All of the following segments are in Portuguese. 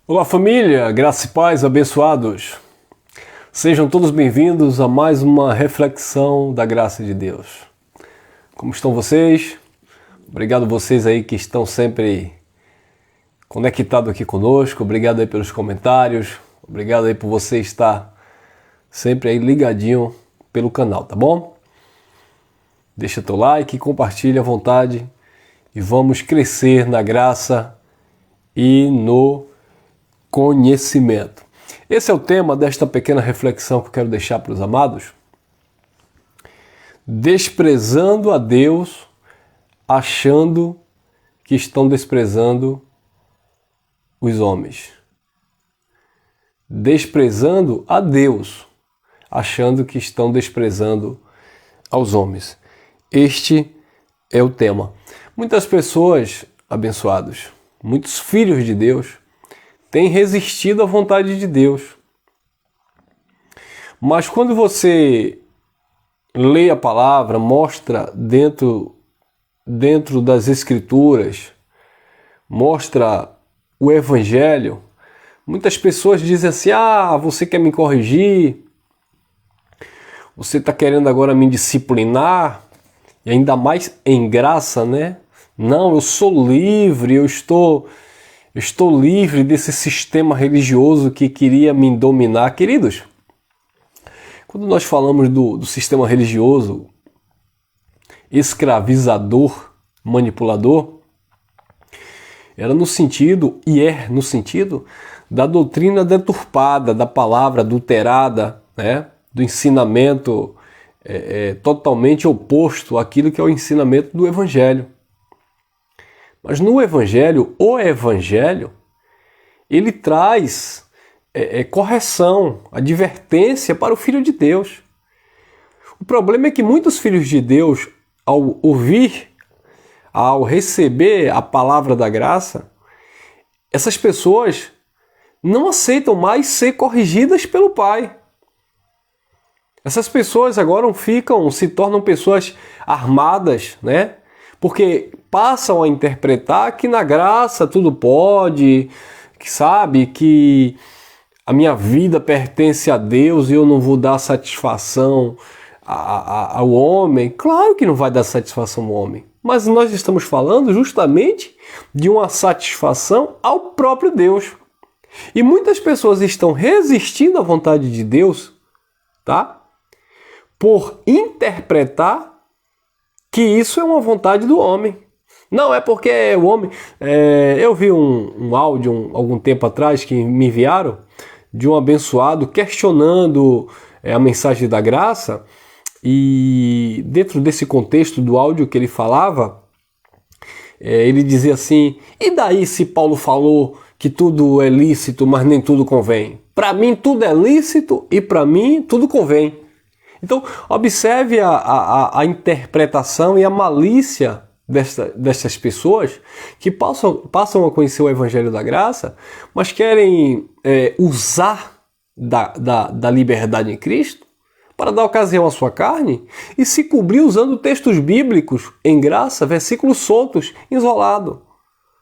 Olá família, graça e paz, abençoados. Sejam todos bem-vindos a mais uma reflexão da graça de Deus. Como estão vocês? Obrigado vocês aí que estão sempre conectados aqui conosco. Obrigado aí pelos comentários. Obrigado aí por você estar sempre aí ligadinho pelo canal, tá bom? Deixa teu like, compartilha à vontade e vamos crescer na graça e no conhecimento. Esse é o tema desta pequena reflexão que eu quero deixar para os amados. Desprezando a Deus, achando que estão desprezando os homens. Desprezando a Deus, achando que estão desprezando aos homens. Este é o tema. Muitas pessoas, abençoados, muitos filhos de Deus, têm resistido à vontade de Deus. Mas quando você lê a palavra, mostra dentro das Escrituras, mostra o Evangelho, muitas pessoas dizem assim, você quer me corrigir? Você está querendo agora me disciplinar? E ainda mais em graça, né? Não, eu sou livre, eu estou livre desse sistema religioso que queria me dominar. Queridos, quando nós falamos do sistema religioso escravizador, manipulador, era no sentido, e é no sentido, da doutrina deturpada, da palavra adulterada, né? Do ensinamento totalmente oposto àquilo que é o ensinamento do Evangelho. Mas no Evangelho, o Evangelho, ele traz correção, advertência para o Filho de Deus. O problema é que muitos filhos de Deus, ao ouvir, ao receber a palavra da graça, essas pessoas não aceitam mais ser corrigidas pelo Pai. Essas pessoas agora se tornam pessoas armadas, né? Porque passam a interpretar que na graça tudo pode, que sabe que a minha vida pertence a Deus e eu não vou dar satisfação ao homem. Claro que não vai dar satisfação ao homem, mas nós estamos falando justamente de uma satisfação ao próprio Deus. E muitas pessoas estão resistindo à vontade de Deus, tá? Por interpretar que isso é uma vontade do homem. Não, é porque o homem... eu vi um áudio algum tempo atrás que me enviaram de um abençoado questionando a mensagem da graça, e dentro desse contexto do áudio que ele falava, ele dizia assim, e daí se Paulo falou que tudo é lícito, mas nem tudo convém? Para mim tudo é lícito e para mim tudo convém. Então, observe a interpretação e a malícia dessas pessoas que passam a conhecer o Evangelho da Graça, mas querem usar da liberdade em Cristo para dar ocasião à sua carne e se cobrir usando textos bíblicos em graça, versículos soltos, isolados.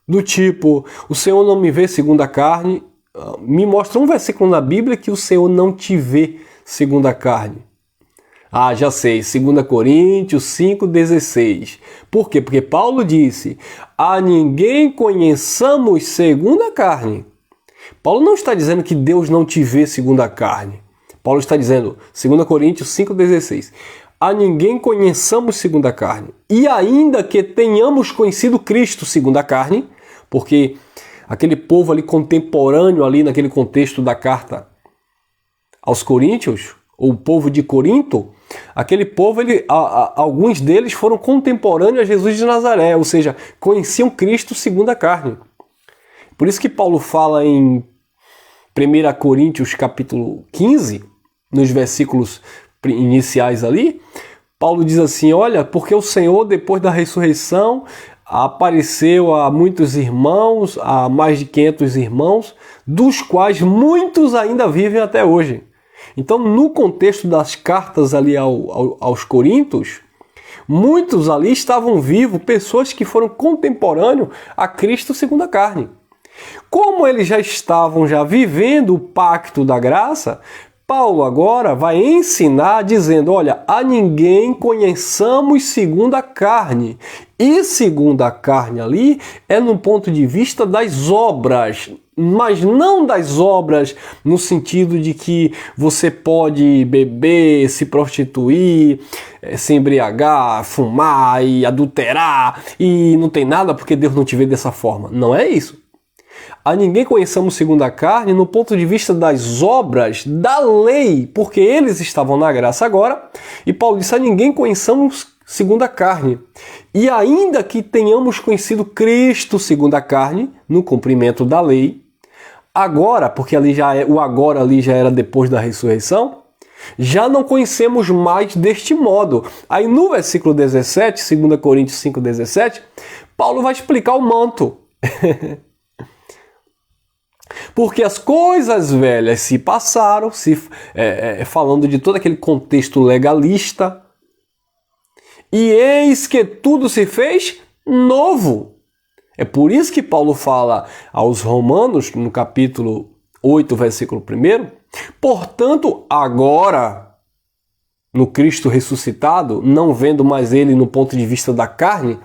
Do tipo, o Senhor não me vê segundo a carne, me mostra um versículo na Bíblia que o Senhor não te vê segundo a carne. Já sei, 2 Coríntios 5,16. Por quê? Porque Paulo disse, a ninguém conheçamos segundo a carne. Paulo não está dizendo que Deus não te vê segundo a carne. Paulo está dizendo, 2 Coríntios 5,16, a ninguém conheçamos segundo a carne. E ainda que tenhamos conhecido Cristo segundo a carne, porque aquele povo ali contemporâneo, ali naquele contexto da carta aos Coríntios, ou o povo de Corinto, aquele povo, alguns deles foram contemporâneos a Jesus de Nazaré, ou seja, conheciam Cristo segundo a carne. Por isso que Paulo fala em 1 Coríntios capítulo 15, nos versículos iniciais ali, Paulo diz assim, olha, porque o Senhor, depois da ressurreição, apareceu a muitos irmãos, a mais de 500 irmãos, dos quais muitos ainda vivem até hoje. Então, no contexto das cartas ali aos Coríntios, muitos ali estavam vivos, pessoas que foram contemporâneos a Cristo segundo a carne. Como eles já estavam vivendo o pacto da graça, Paulo agora vai ensinar dizendo, olha, a ninguém conheçamos segundo a carne. E segundo a carne ali é no ponto de vista das obras, mas não das obras no sentido de que você pode beber, se prostituir, se embriagar, fumar e adulterar e não tem nada porque Deus não te vê dessa forma. Não é isso. A ninguém conheçamos segundo a carne no ponto de vista das obras da lei, porque eles estavam na graça agora, e Paulo disse, a ninguém conheçamos segundo a carne. E ainda que tenhamos conhecido Cristo segundo a carne, no cumprimento da lei, agora, porque ali o agora ali já era depois da ressurreição, já não conhecemos mais deste modo. Aí no versículo 17, 2 Coríntios 5,17, Paulo vai explicar o manto. Porque as coisas velhas se passaram, falando de todo aquele contexto legalista, e eis que tudo se fez novo. É por isso que Paulo fala aos Romanos, no capítulo 8, versículo 1, portanto, agora, no Cristo ressuscitado, não vendo mais ele no ponto de vista da carne,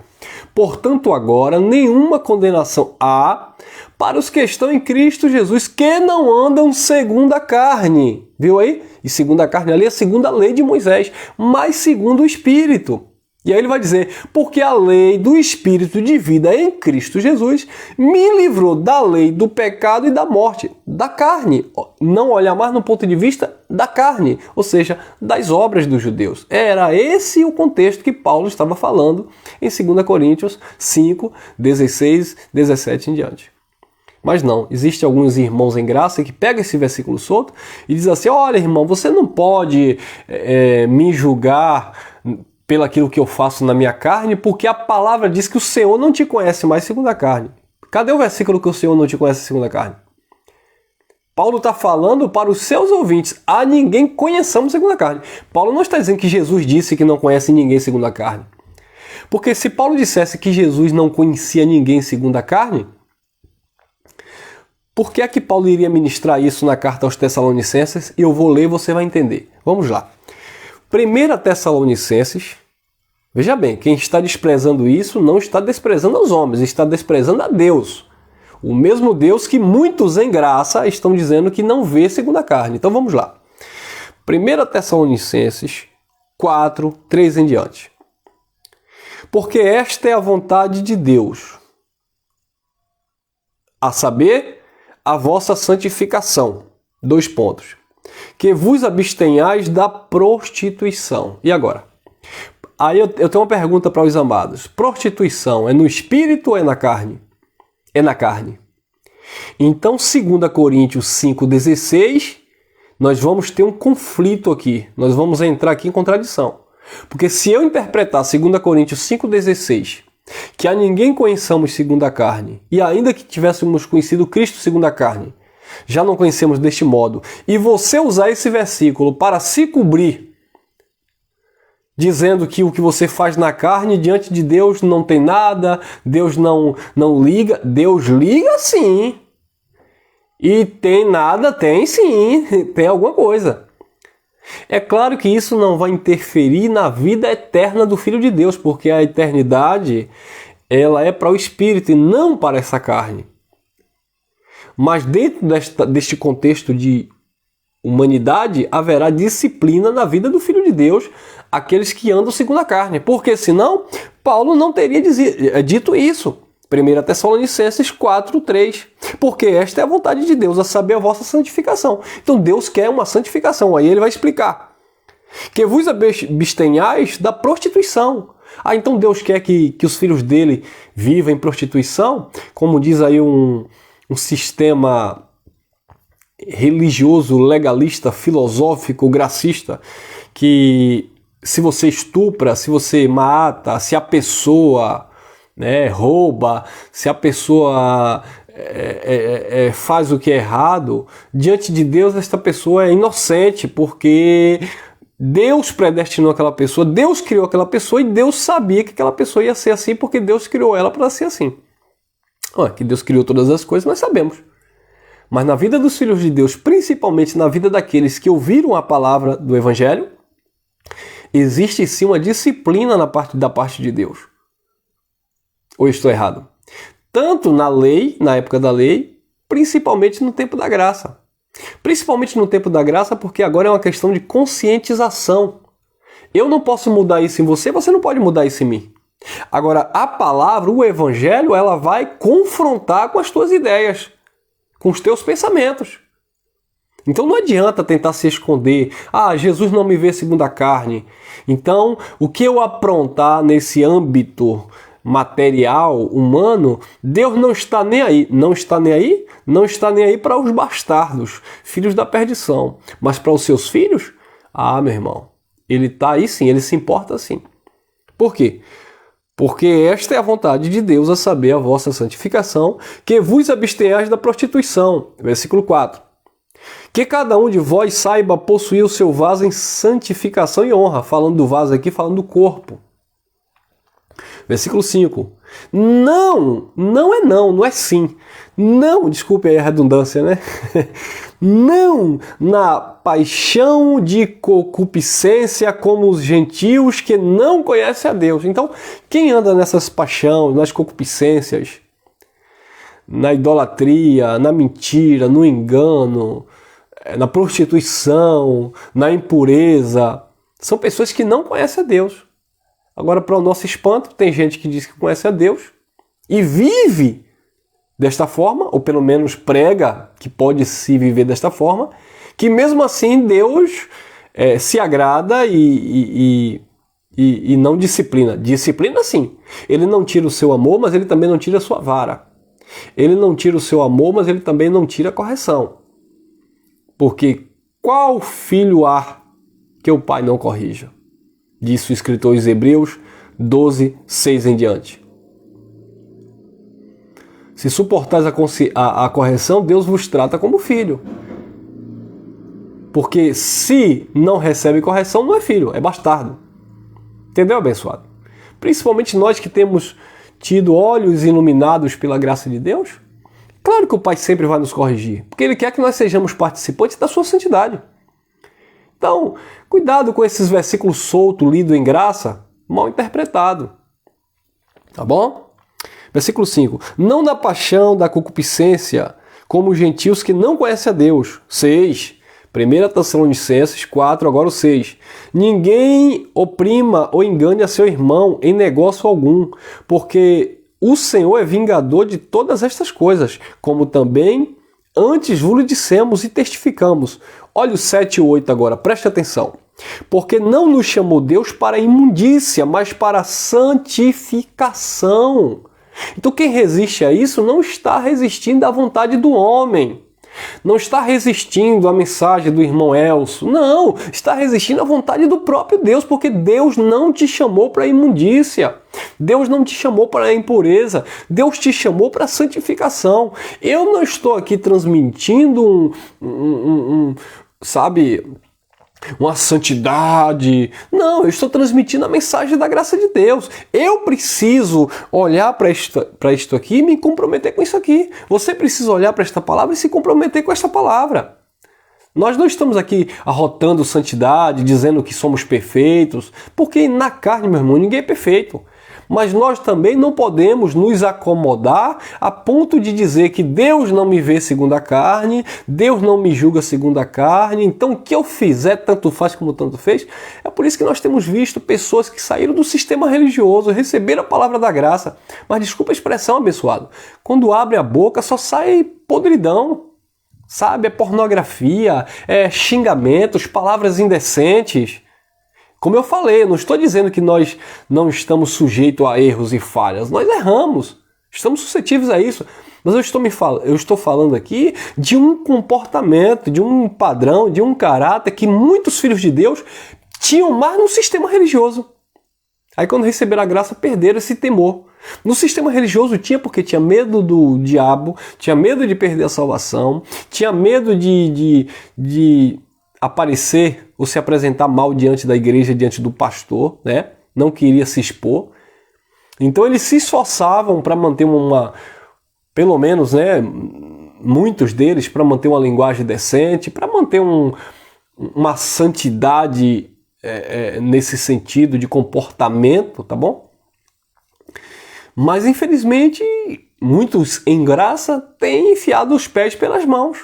portanto, agora, nenhuma condenação há para os que estão em Cristo Jesus, que não andam segundo a carne. Viu aí? E segundo a carne ali é segundo a lei de Moisés, mas segundo o Espírito. E aí ele vai dizer, porque a lei do Espírito de vida em Cristo Jesus me livrou da lei do pecado e da morte, da carne. Não olhar mais no ponto de vista da carne, ou seja, das obras dos judeus. Era esse o contexto que Paulo estava falando em 2 Coríntios 5, 16, 17 em diante. Mas não, existem alguns irmãos em graça que pegam esse versículo solto e dizem assim, olha irmão, você não pode me julgar pelaquilo que eu faço na minha carne, porque a palavra diz que o Senhor não te conhece mais segundo a carne. Cadê o versículo que o Senhor não te conhece segundo a carne? Paulo está falando para os seus ouvintes, a ninguém conheçamos segundo a carne. Paulo não está dizendo que Jesus disse que não conhece ninguém segundo a carne. Porque se Paulo dissesse que Jesus não conhecia ninguém segundo a carne, por que é que Paulo iria ministrar isso na carta aos Tessalonicenses? Eu vou ler e você vai entender. Vamos lá. 1 Tessalonicenses, veja bem, quem está desprezando isso não está desprezando os homens, está desprezando a Deus. O mesmo Deus que muitos em graça estão dizendo que não vê segundo a carne. Então vamos lá. 1 Tessalonicenses 4, 3 em diante. Porque esta é a vontade de Deus, a saber, a vossa santificação. 2 pontos. Que vos abstenhais da prostituição. E agora? Aí eu tenho uma pergunta para os amados. Prostituição é no espírito ou é na carne? É na carne. Então, 2 Coríntios 5,16, nós vamos ter um conflito aqui. Nós vamos entrar aqui em contradição. Porque se eu interpretar 2 Coríntios 5,16, que a ninguém conheçamos segundo a carne, e ainda que tivéssemos conhecido Cristo segundo a carne, já não conhecemos deste modo, e você usar esse versículo para se cobrir, dizendo que o que você faz na carne diante de Deus não tem nada, Deus não liga, Deus liga sim, e tem nada, tem sim, tem alguma coisa. É claro que isso não vai interferir na vida eterna do Filho de Deus, porque a eternidade ela é para o Espírito e não para essa carne. Mas dentro deste contexto de humanidade, haverá disciplina na vida do Filho de Deus, aqueles que andam segundo a carne. Porque senão, Paulo não teria dito isso. 1 Tessalonicenses 4, 3. Porque esta é a vontade de Deus, a saber a vossa santificação. Então Deus quer uma santificação. Aí ele vai explicar. Que vos abstenhais da prostituição. Então Deus quer que os filhos dele vivam em prostituição? Como diz aí um sistema religioso, legalista, filosófico, gracista, que se você estupra, se você mata, se a pessoa rouba, se a pessoa faz o que é errado, diante de Deus esta pessoa é inocente, porque Deus predestinou aquela pessoa, Deus criou aquela pessoa e Deus sabia que aquela pessoa ia ser assim, porque Deus criou ela para ser assim. Que Deus criou todas as coisas, nós sabemos. Mas na vida dos filhos de Deus, principalmente na vida daqueles que ouviram a palavra do Evangelho, existe sim uma disciplina da parte de Deus. Ou estou errado? Tanto na lei, na época da lei, principalmente no tempo da graça. Principalmente no tempo da graça, porque agora é uma questão de conscientização. Eu não posso mudar isso em você, você não pode mudar isso em mim. Agora, a palavra, o Evangelho, ela vai confrontar com as tuas ideias, com os teus pensamentos. Então não adianta tentar se esconder. Jesus não me vê segundo a carne. Então, o que eu aprontar nesse âmbito material, humano, Deus não está nem aí. Não está nem aí? Não está nem aí para os bastardos, filhos da perdição. Mas para os seus filhos? Meu irmão, ele está aí sim, ele se importa sim. Por quê? Porque esta é a vontade de Deus, a saber, a vossa santificação, que vos abstenhais da prostituição. Versículo 4. Que cada um de vós saiba possuir o seu vaso em santificação e honra. Falando do vaso aqui, falando do corpo. Versículo 5. Não é sim. Não, desculpe aí a redundância, né? Não na paixão de concupiscência como os gentios que não conhecem a Deus. Então, quem anda nessas paixões, nas concupiscências, na idolatria, na mentira, no engano, na prostituição, na impureza, são pessoas que não conhecem a Deus. Agora, para o nosso espanto, tem gente que diz que conhece a Deus e vive desta forma, ou pelo menos prega que pode se viver desta forma, que mesmo assim Deus se agrada e não disciplina. Disciplina sim. Ele não tira o seu amor, mas ele também não tira a sua vara. Ele não tira o seu amor, mas ele também não tira a correção. Porque qual filho há que o pai não corrija? Disse o escritor aos Hebreus 12, 6 em diante. Se suportais a correção, Deus vos trata como filho. Porque se não recebe correção, não é filho, é bastardo. Entendeu, abençoado? Principalmente nós que temos tido olhos iluminados pela graça de Deus. Claro que o Pai sempre vai nos corrigir, porque Ele quer que nós sejamos participantes da sua santidade. Então, cuidado com esses versículos soltos, lidos em graça, mal interpretado. Tá bom? Versículo 5. Não da paixão, da concupiscência, como os gentios que não conhecem a Deus. 6. 1 Tessalonicenses 4, agora o 6. Ninguém oprima ou engane a seu irmão em negócio algum, porque o Senhor é vingador de todas estas coisas, como também antes vos dissemos e testificamos. Olha o 7 e 8 agora, preste atenção. Porque não nos chamou Deus para a imundícia, mas para a santificação. Então quem resiste a isso não está resistindo à vontade do homem. Não está resistindo à mensagem do irmão Elcio. Não, está resistindo à vontade do próprio Deus, porque Deus não te chamou para a imundícia. Deus não te chamou para a impureza. Deus te chamou para a santificação. Eu não estou aqui transmitindo uma santidade. Não, eu estou transmitindo a mensagem da graça de Deus. Eu preciso olhar para isto aqui e me comprometer com isso aqui. Você precisa olhar para esta palavra e se comprometer com esta palavra. Nós não estamos aqui arrotando santidade, dizendo que somos perfeitos, porque na carne, meu irmão, ninguém é perfeito. Mas nós também não podemos nos acomodar a ponto de dizer que Deus não me vê segundo a carne, Deus não me julga segundo a carne, então o que eu fizer tanto faz como tanto fez. É por isso que nós temos visto pessoas que saíram do sistema religioso, receberam a palavra da graça, mas desculpa a expressão, abençoado, quando abre a boca só sai podridão, sabe? É pornografia, é xingamentos, palavras indecentes. Como eu falei, eu não estou dizendo que nós não estamos sujeitos a erros e falhas. Nós erramos. Estamos suscetíveis a isso. Mas eu estou falando aqui de um comportamento, de um padrão, de um caráter que muitos filhos de Deus tinham mais no sistema religioso. Aí quando receberam a graça, perderam esse temor. No sistema religioso tinha porque tinha medo do diabo, tinha medo de perder a salvação, tinha medo de aparecer ou se apresentar mal diante da igreja, diante do pastor, né? Não queria se expor. Então eles se esforçavam para manter pelo menos, né, muitos deles, para manter uma linguagem decente, para manter uma santidade nesse sentido de comportamento, tá bom? Mas, infelizmente, muitos em graça têm enfiado os pés pelas mãos.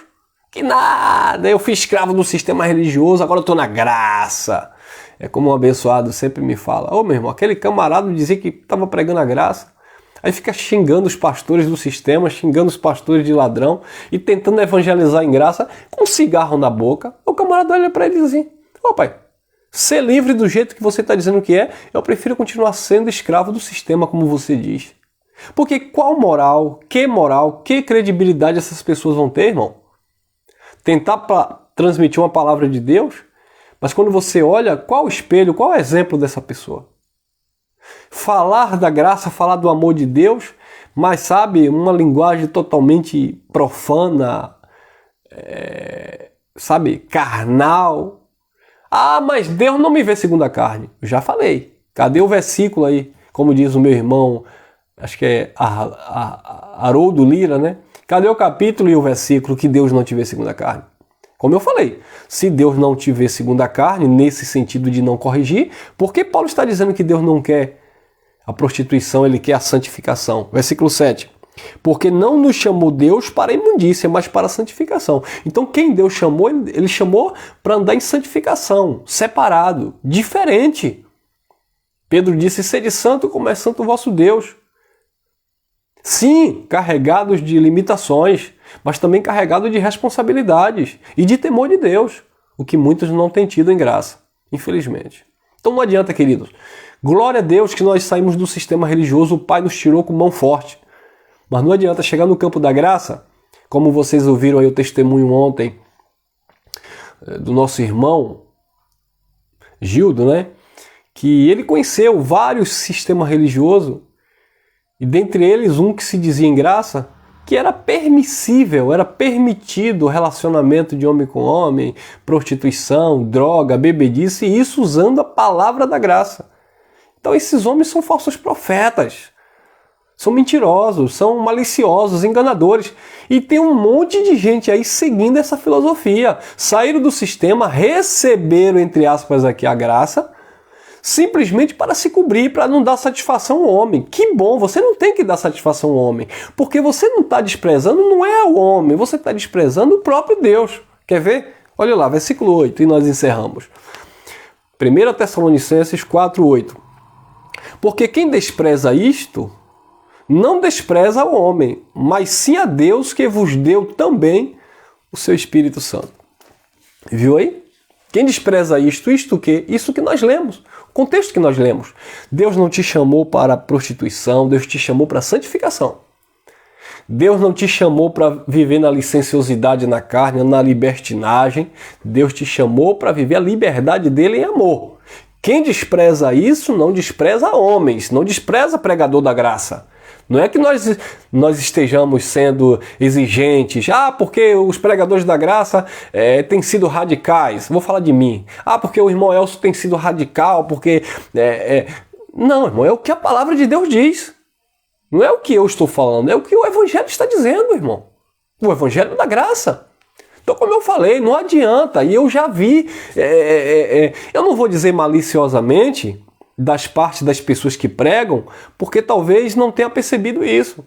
Que nada, eu fui escravo do sistema religioso, agora eu estou na graça. É como um abençoado sempre me fala: ô meu irmão, aquele camarada dizia que estava pregando a graça, aí fica xingando os pastores do sistema, xingando os pastores de ladrão e tentando evangelizar em graça com um cigarro na boca. O camarada olha para ele e diz assim: ô pai, ser livre do jeito que você está dizendo que é, eu prefiro continuar sendo escravo do sistema, como você diz. Porque qual moral, que credibilidade essas pessoas vão ter, irmão? Tentar transmitir uma palavra de Deus, mas quando você olha, qual o espelho, qual o exemplo dessa pessoa? Falar da graça, falar do amor de Deus, mas sabe, uma linguagem totalmente profana, sabe, carnal. Ah, mas Deus não me vê segundo a carne. Eu já falei. Cadê o versículo aí? Como diz o meu irmão, acho que é Haroldo Lira, né? Cadê o capítulo e o versículo que Deus não te vê segundo a carne? Como eu falei, se Deus não te vê segundo a carne, nesse sentido de não corrigir, por que Paulo está dizendo que Deus não quer a prostituição, ele quer a santificação? Versículo 7. Porque não nos chamou Deus para a imundícia, mas para a santificação. Então quem Deus chamou, ele chamou para andar em santificação, separado, diferente. Pedro disse: sede santo como é santo o vosso Deus. Sim, carregados de limitações, mas também carregados de responsabilidades e de temor de Deus, o que muitos não têm tido em graça, infelizmente. Então não adianta, queridos. Glória a Deus que nós saímos do sistema religioso, o Pai nos tirou com mão forte. Mas não adianta chegar no campo da graça, como vocês ouviram aí o testemunho ontem do nosso irmão Gildo, né? Que ele conheceu vários sistemas religiosos, e dentre eles um que se dizia em graça, que era permissível, era permitido o relacionamento de homem com homem, prostituição, droga, bebedice, e isso usando a palavra da graça. Então esses homens são falsos profetas, são mentirosos, são maliciosos, enganadores. E tem um monte de gente aí seguindo essa filosofia. Saíram do sistema, receberam, entre aspas, aqui a graça, simplesmente para se cobrir, para não dar satisfação ao homem. Que bom, você não tem que dar satisfação ao homem, porque você não está desprezando, não é o homem, você está desprezando o próprio Deus. Quer ver? Olha lá, versículo 8, e nós encerramos. 1 Tessalonicenses 4:8. Porque quem despreza isto, não despreza o homem, mas sim a Deus que vos deu também o seu Espírito Santo. Viu aí? Quem despreza isto o quê? Isso que nós lemos. O contexto que nós lemos. Deus não te chamou para a prostituição, Deus te chamou para a santificação. Deus não te chamou para viver na licenciosidade na carne, na libertinagem. Deus te chamou para viver a liberdade dele em amor. Quem despreza isso não despreza homens, não despreza pregador da graça. Não é que nós estejamos sendo exigentes, porque os pregadores da graça têm sido radicais. Vou falar de mim. Porque o irmão Elcio tem sido radical, porque... Não, irmão, é o que a palavra de Deus diz. Não é o que eu estou falando, é o que o Evangelho está dizendo, irmão. O Evangelho da graça. Então, como eu falei, não adianta. E eu já vi, eu não vou dizer maliciosamente, das partes das pessoas que pregam, porque talvez não tenha percebido isso.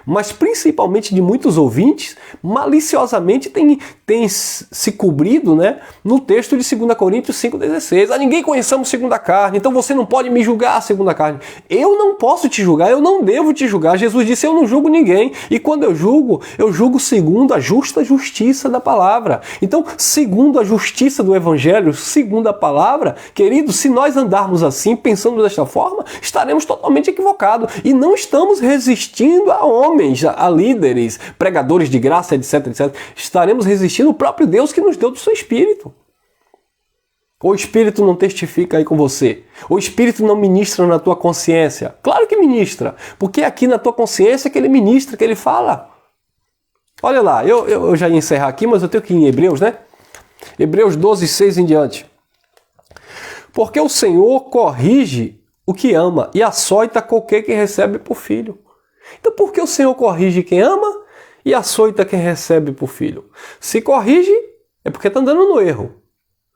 Mas principalmente de muitos ouvintes, maliciosamente tem se cobrido, né, no texto de 2 Coríntios 5,16. Ninguém conhecemos segundo a carne, então você não pode me julgar segundo a carne. Eu não posso te julgar, eu não devo te julgar. Jesus disse: eu não julgo ninguém. E quando eu julgo segundo a justa justiça da palavra. Então, segundo a justiça do Evangelho, segundo a palavra, querido, se nós andarmos assim, pensando desta forma, estaremos totalmente equivocados. E não estamos resistindo a homens, a líderes, pregadores de graça, etc, etc. Estaremos resistindo ao próprio Deus que nos deu do seu Espírito. O Espírito não testifica aí com você. O Espírito não ministra na tua consciência. Claro que ministra, porque é aqui na tua consciência que ele ministra, que ele fala. Olha lá, eu já ia encerrar aqui, mas eu tenho que ir em Hebreus, né? Hebreus 12, 6 em diante. Porque o Senhor corrige o que ama e açoita qualquer que recebe por filho. Então por que o Senhor corrige quem ama e açoita quem recebe por filho? Se corrige, é porque está andando no erro.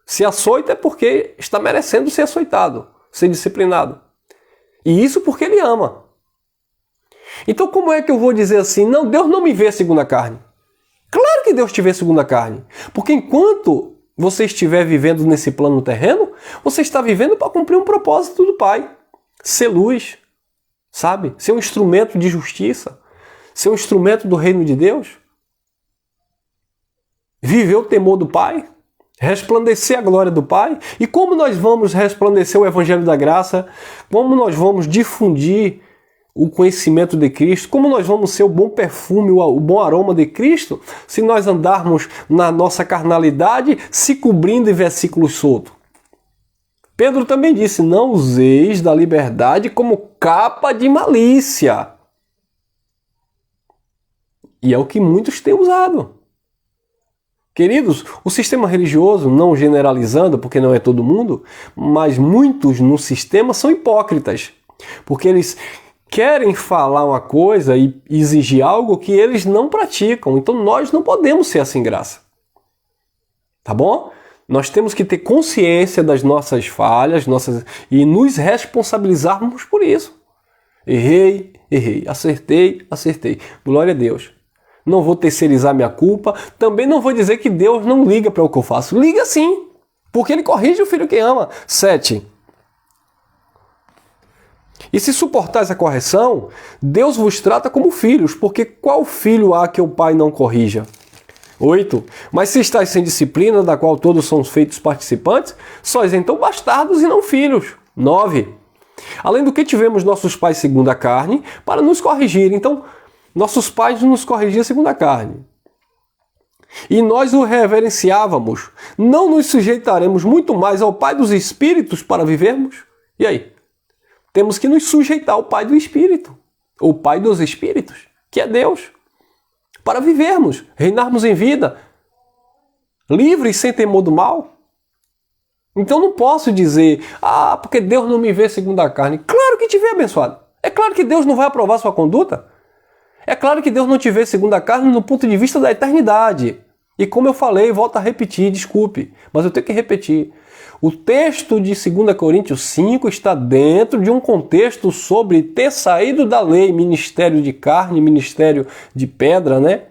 Se açoita, é porque está merecendo ser açoitado, ser disciplinado. E isso porque Ele ama. Então como é que eu vou dizer assim, não, Deus não me vê segundo a carne? Claro que Deus te vê segundo a carne. Porque enquanto você estiver vivendo nesse plano terreno, você está vivendo para cumprir um propósito do Pai. Ser luz, sabe? Ser um instrumento de justiça. Ser um instrumento do reino de Deus. Viver o temor do Pai. Resplandecer a glória do Pai. E como nós vamos resplandecer o Evangelho da Graça? Como nós vamos difundir o conhecimento de Cristo? Como nós vamos ser o bom perfume, o bom aroma de Cristo, se nós andarmos na nossa carnalidade, se cobrindo em versículos soltos? Pedro também disse, não useis da liberdade como capa de malícia. E é o que muitos têm usado. Queridos, o sistema religioso, não generalizando, porque não é todo mundo, mas muitos no sistema são hipócritas, porque eles querem falar uma coisa e exigir algo que eles não praticam. Então nós não podemos ser assim, graça. Tá bom? Nós temos que ter consciência das nossas falhas e nos responsabilizarmos por isso. Errei, acertei. Glória a Deus. Não vou terceirizar minha culpa. Também não vou dizer que Deus não liga para o que eu faço. Liga sim, porque Ele corrige o filho que ama. 7. E se suportais a correção, Deus vos trata como filhos, porque qual filho há que o pai não corrija? 8. Mas se estáis sem disciplina, da qual todos são feitos participantes, sois então bastardos e não filhos. 9. Além do que tivemos nossos pais segundo a carne, para nos corrigir. Então, nossos pais nos corrigiam segundo a carne. E nós o reverenciávamos. Não nos sujeitaremos muito mais ao Pai dos Espíritos para vivermos? E aí? Temos que nos sujeitar ao Pai do Espírito, ou Pai dos Espíritos, que é Deus, para vivermos, reinarmos em vida, livres sem temor do mal. Então não posso dizer, porque Deus não me vê segundo a carne. Claro que te vê, abençoado. É claro que Deus não vai aprovar sua conduta. É claro que Deus não te vê segundo a carne no ponto de vista da eternidade. E como eu falei, volto a repetir, desculpe, mas eu tenho que repetir. O texto de 2 Coríntios 5 está dentro de um contexto sobre ter saído da lei, ministério de carne, ministério de pedra, né?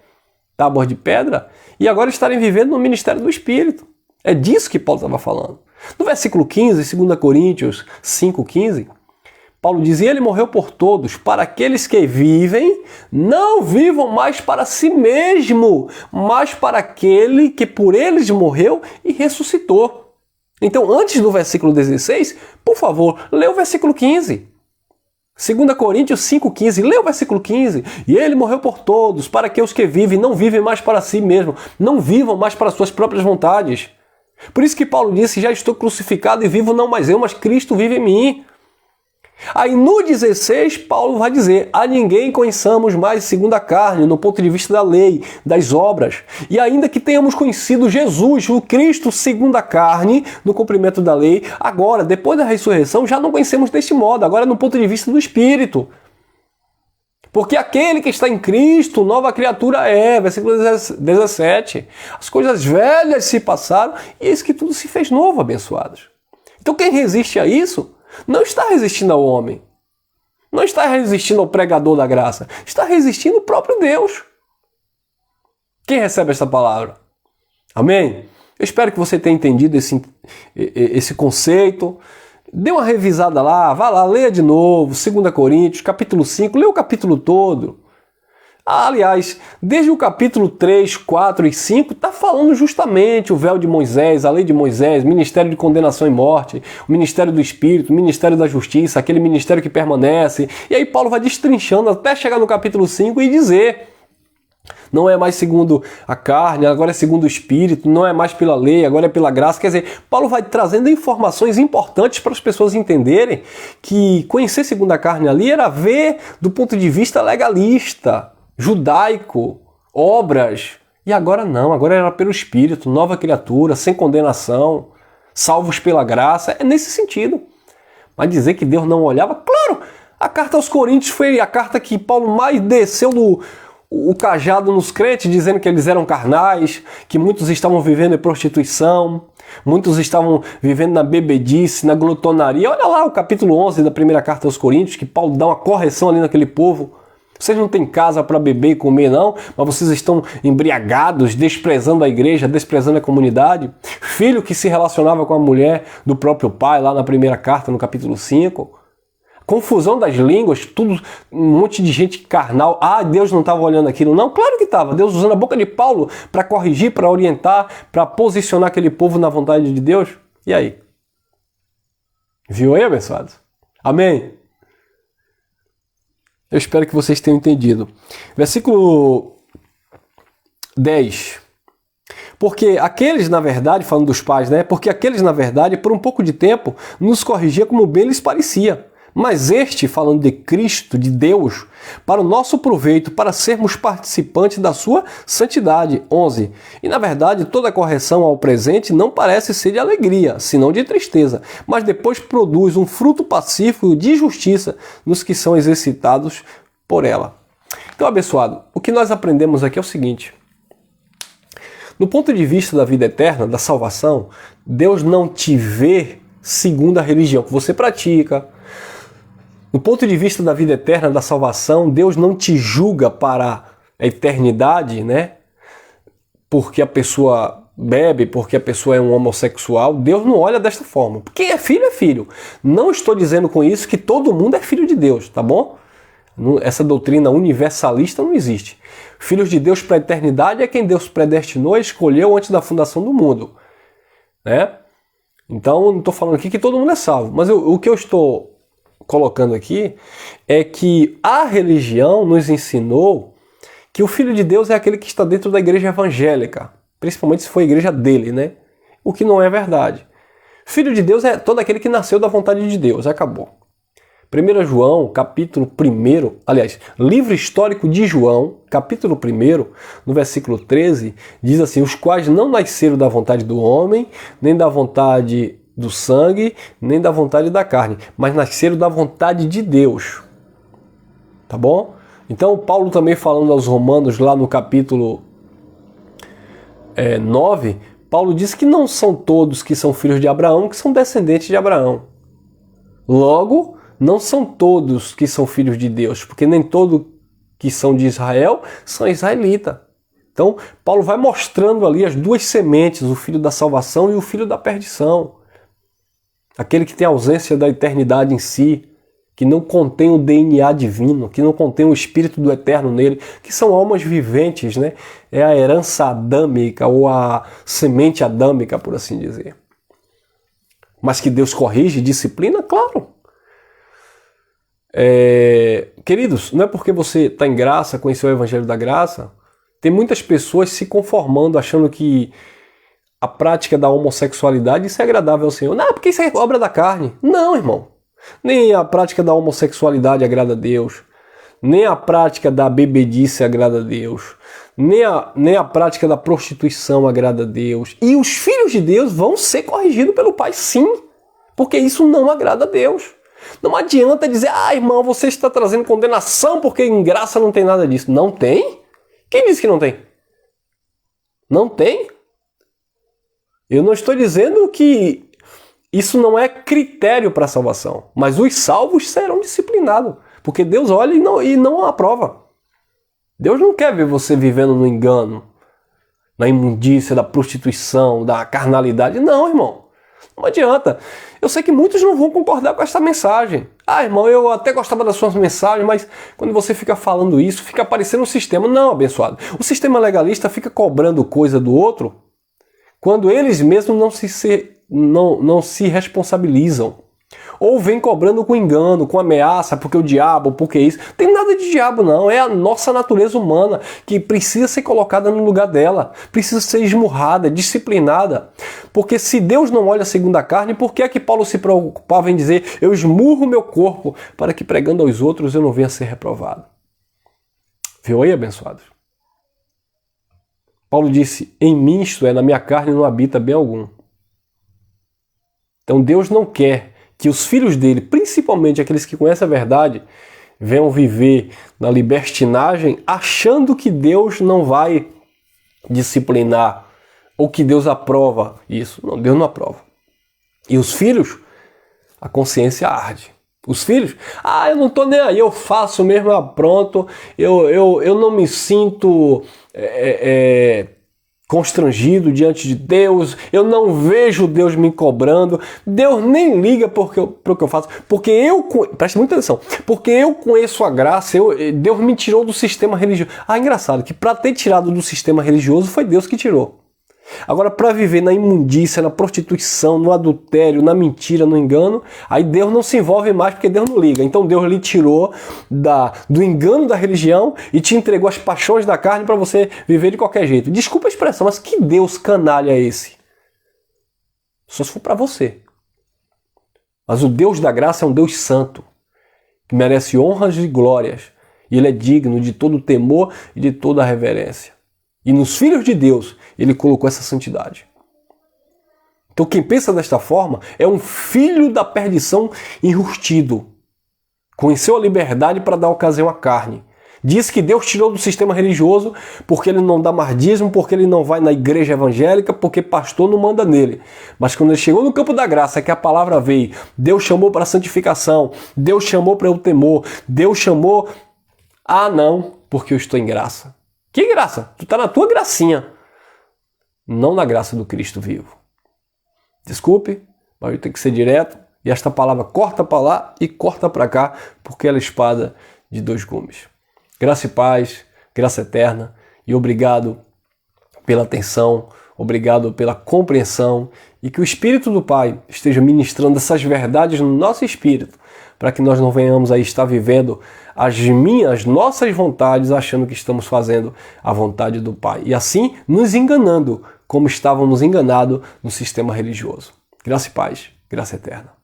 Tábuas de pedra, e agora estarem vivendo no ministério do Espírito. É disso que Paulo estava falando. No versículo 15, 2 Coríntios 5,15, Paulo diz, e ele morreu por todos, para aqueles que vivem, não vivam mais para si mesmo, mas para aquele que por eles morreu e ressuscitou. Então, antes do versículo 16, por favor, lê o versículo 15. 2 Coríntios 5,15, lê o versículo 15. E ele morreu por todos, para que os que vivem não vivem mais para si mesmo, não vivam mais para suas próprias vontades. Por isso que Paulo disse, já estou crucificado e vivo não mais eu, mas Cristo vive em mim. Aí no 16, Paulo vai dizer, a ninguém conheçamos mais segundo a carne, no ponto de vista da lei, das obras. E ainda que tenhamos conhecido Jesus, o Cristo segundo a carne, no cumprimento da lei, agora, depois da ressurreição, já não conhecemos deste modo, agora no ponto de vista do Espírito. Porque aquele que está em Cristo, nova criatura é, versículo 17. As coisas velhas se passaram e eis que tudo se fez novo, abençoados. Então quem resiste a isso, não está resistindo ao homem. Não está resistindo ao pregador da graça. Está resistindo ao próprio Deus. Quem recebe esta palavra? Amém? Eu espero que você tenha entendido esse conceito. Dê uma revisada lá, vá lá, leia de novo, 2 Coríntios, capítulo 5, leia o capítulo todo. Aliás, desde o capítulo 3, 4 e 5, está falando justamente o véu de Moisés, a lei de Moisés, ministério de condenação e morte, o ministério do Espírito, o ministério da justiça, aquele ministério que permanece. E aí Paulo vai destrinchando até chegar no capítulo 5 e dizer, não é mais segundo a carne, agora é segundo o Espírito, não é mais pela lei, agora é pela graça. Quer dizer, Paulo vai trazendo informações importantes para as pessoas entenderem que conhecer segundo a carne ali era ver do ponto de vista legalista, judaico, obras, e agora não, agora era pelo Espírito, nova criatura, sem condenação, salvos pela graça, é nesse sentido. Mas dizer que Deus não olhava, claro, A carta aos Coríntios foi a carta que Paulo mais desceu o cajado nos crentes, dizendo que eles eram carnais, que muitos estavam vivendo em prostituição, muitos estavam vivendo na bebedice, na glutonaria. Olha lá o capítulo 11 da primeira carta aos Coríntios, que Paulo dá uma correção ali naquele povo. Vocês não têm casa para beber e comer não, mas vocês estão embriagados, desprezando a igreja, desprezando a comunidade. Filho que se relacionava com a mulher do próprio pai, lá na primeira carta, no capítulo 5. Confusão das línguas, tudo, um monte de gente carnal. Ah, Deus não estava olhando aquilo. Não, claro que estava. Deus usando a boca de Paulo para corrigir, para orientar, para posicionar aquele povo na vontade de Deus. E aí? Viu aí, abençoados? Amém? Eu espero que vocês tenham entendido. Versículo 10. Porque aqueles, na verdade, falando dos pais, né? Porque aqueles, na verdade, por um pouco de tempo, nos corrigia como bem lhes parecia. Mas este, falando de Cristo, de Deus, para o nosso proveito, para sermos participantes da sua santidade. 11. E na verdade, toda correção ao presente não parece ser de alegria, senão de tristeza, mas depois produz um fruto pacífico de justiça nos que são exercitados por ela. Então, abençoado, o que nós aprendemos aqui é o seguinte. No ponto de vista da vida eterna, da salvação, Deus não te vê segundo a religião que você pratica. Do ponto de vista da vida eterna, da salvação, Deus não te julga para a eternidade, né? Porque a pessoa bebe, porque a pessoa é um homossexual. Deus não olha desta forma. Quem é filho é filho. Não estou dizendo com isso que todo mundo é filho de Deus, tá bom? Essa doutrina universalista não existe. Filhos de Deus para a eternidade é quem Deus predestinou e escolheu antes da fundação do mundo, né? Então, não estou falando aqui que todo mundo é salvo. Mas o que eu estou colocando aqui é que a religião nos ensinou que o Filho de Deus é aquele que está dentro da igreja evangélica, principalmente se for a igreja dele, né? O que não é verdade. Filho de Deus é todo aquele que nasceu da vontade de Deus, acabou. 1 João, capítulo 1, aliás, livro histórico de João, capítulo 1, no versículo 13, diz assim: os quais não nasceram da vontade do homem, nem da vontade do sangue, nem da vontade da carne, mas nasceram da vontade de Deus. Tá bom? Então, Paulo também falando aos Romanos, lá no capítulo 9, Paulo diz que não são todos que são filhos de Abraão que são descendentes de Abraão. Logo, não são todos que são filhos de Deus, porque nem todos que são de Israel são israelitas. Então, Paulo vai mostrando ali as duas sementes, o filho da salvação e o filho da perdição. Aquele que tem a ausência da eternidade em si, que não contém o DNA divino, que não contém o Espírito do Eterno nele, que são almas viventes, né? É a herança adâmica ou a semente adâmica, por assim dizer. Mas que Deus corrige, disciplina, claro. Queridos, não é porque você está em graça, conheceu o Evangelho da Graça, tem muitas pessoas se conformando, achando que a prática da homossexualidade, isso é agradável ao Senhor. Não, porque isso é obra da carne. Não, irmão. Nem a prática da homossexualidade agrada a Deus. Nem a prática da bebedice agrada a Deus. Nem a prática da prostituição agrada a Deus. E os filhos de Deus vão ser corrigidos pelo Pai, sim. Porque isso não agrada a Deus. Não adianta dizer, irmão, você está trazendo condenação porque em graça não tem nada disso. Não tem? Quem disse que não tem? Não tem? Eu não estou dizendo que isso não é critério para a salvação, mas os salvos serão disciplinados, porque Deus olha e não aprova. Deus não quer ver você vivendo no engano, na imundícia, da prostituição, da carnalidade. Não, irmão, não adianta. Eu sei que muitos não vão concordar com essa mensagem. Irmão, eu até gostava das suas mensagens, mas quando você fica falando isso, fica parecendo um sistema. Não, abençoado. O sistema legalista fica cobrando coisa do outro quando eles mesmos não se responsabilizam. Ou vem cobrando com engano, com ameaça, porque o diabo, porque isso. Tem nada de diabo não, é a nossa natureza humana que precisa ser colocada no lugar dela, precisa ser esmurrada, disciplinada. Porque se Deus não olha segundo a carne, por que é que Paulo se preocupava em dizer: eu esmurro meu corpo para que pregando aos outros eu não venha a ser reprovado? Viu aí, abençoados? Paulo disse: em mim, isto é, na minha carne não habita bem algum. Então Deus não quer que os filhos dele, principalmente aqueles que conhecem a verdade, venham viver na libertinagem achando que Deus não vai disciplinar ou que Deus aprova isso. Não, Deus não aprova. E os filhos, a consciência arde. Os filhos, eu não tô nem aí, eu faço mesmo, pronto, eu não me sinto constrangido diante de Deus, eu não vejo Deus me cobrando, Deus nem liga para o que eu faço, porque preste muita atenção, porque eu conheço a graça, Deus me tirou do sistema religioso. Engraçado que para ter tirado do sistema religioso foi Deus que tirou. Agora, para viver na imundícia, na prostituição, no adultério, na mentira, no engano, aí Deus não se envolve mais porque Deus não liga. Então Deus lhe tirou do engano da religião e te entregou as paixões da carne para você viver de qualquer jeito. Desculpa a expressão, mas que Deus canalha é esse? Só se for para você. Mas o Deus da graça é um Deus santo, que merece honras e glórias. E Ele é digno de todo temor e de toda reverência. E nos filhos de Deus, Ele colocou essa santidade. Então quem pensa desta forma é um filho da perdição enrustido. Conheceu a liberdade para dar ocasião à carne. Diz que Deus tirou do sistema religioso porque ele não dá mais dízimo, porque ele não vai na igreja evangélica, porque pastor não manda nele. Mas quando ele chegou no campo da graça, que a palavra veio, Deus chamou para a santificação, Deus chamou para o temor, Deus chamou, não, porque eu estou em graça. Que graça? Tu está na tua gracinha, não na graça do Cristo vivo. Desculpe, mas eu tenho que ser direto. E esta palavra corta para lá e corta para cá, porque ela é espada de dois gumes. Graça e paz, graça eterna. E obrigado pela atenção, obrigado pela compreensão. E que o Espírito do Pai esteja ministrando essas verdades no nosso espírito, para que nós não venhamos a estar vivendo as nossas vontades, achando que estamos fazendo a vontade do Pai. E assim nos enganando, como estávamos enganados no sistema religioso. Graça e paz, graça eterna.